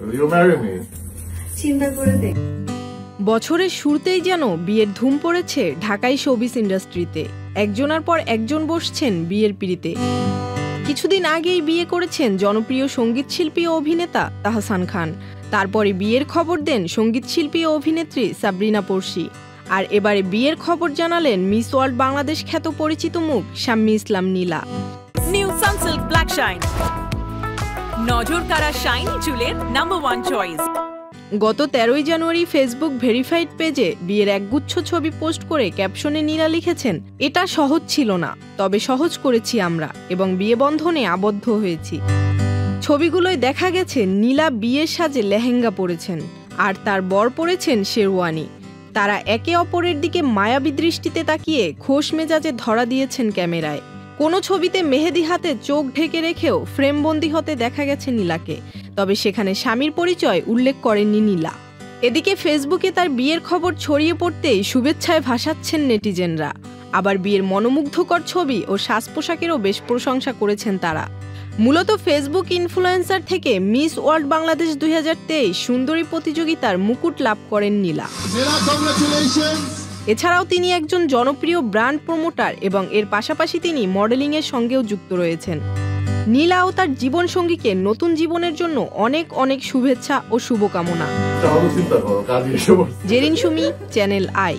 You marry me? চিন্তা করে দেখ। বছরের শুরুতেই যেন বিয়ের ধুম পড়েছে ঢাকাই শোবিস ইন্ডাস্ট্রিতে। একজনের পর একজন বসছেন বিয়ের পিঁড়িতে। কিছুদিন আগেই বিয়ে করেছেন জনপ্রিয় সঙ্গীতশিল্পী ও অভিনেতা তাহসান খান। তারপরে বিয়ের খবর দেন সঙ্গীতশিল্পী ও অভিনেত্রী সাবরিনা পড়শি। আর এবারে বিয়ের খবর জানালেন মিস ওয়ার্ল্ড বাংলাদেশ খ্যাত পরিচিত মুখ শাম্মী ইসলাম নীলা। নিউ সানসিল্ক ব্ল্যাক শাইন, নজর কাড়া শাইনি চুলের নাম্বার 1 চয়েস। গত 13ই জানুয়ারি ফেসবুক ভেরিফাইড পেজে বিয়ের একগুচ্ছ ছবি পোস্ট করে ক্যাপশনে নীলা লিখেছেন, এটা সহজ ছিল না, তবে সহজ করেছি আমরা এবং বিয়ে বন্ধনে আবদ্ধ হয়েছি। ছবিগুলোয় দেখা গেছে নীলা বিয়ের সাজে লেহেঙ্গা পরেছেন আর তার বর পরেছেন শেরওয়ানি। তারা একে অপরের দিকে মায়াবী দৃষ্টিতে তাকিয়ে খোশ মেজাজে ধরা দিয়েছেন ক্যামেরায়। কোনো ছবিতে মেহেদি হাতে চোখ ঢেকে রেখেও ফ্রেমবন্দি হতে দেখা গেছে নীলাকে, তবে সেখানে স্বামীর পরিচয় উল্লেখ করেননি নীলা। এদিকে ফেসবুকে তার বিয়ের খবর ছড়িয়ে পড়তেই শুভেচ্ছায় ভাসাচ্ছেন নেটিজেনরা। আবার বিয়ের মনোমুগ্ধকর ছবি ও সাজ পোশাকেরও বেশ প্রশংসা করেছেন তারা। মূলত ফেসবুক ইনফ্লুয়েন্সার থেকে মিস ওয়ার্ল্ড বাংলাদেশ 2023 সুন্দরী প্রতিযোগিতার মুকুট লাভ করেন নীলা। এছাড়াও তিনি একজন জনপ্রিয় ব্র্যান্ড প্রমোটার এবং এর পাশাপাশি তিনি মডেলিংয়ের সঙ্গেও যুক্ত রয়েছেন। নীলা ও তার জীবনসঙ্গীকে নতুন জীবনের জন্য অনেক অনেক শুভেচ্ছা ও শুভকামনা। Jerin Sumi, channel I.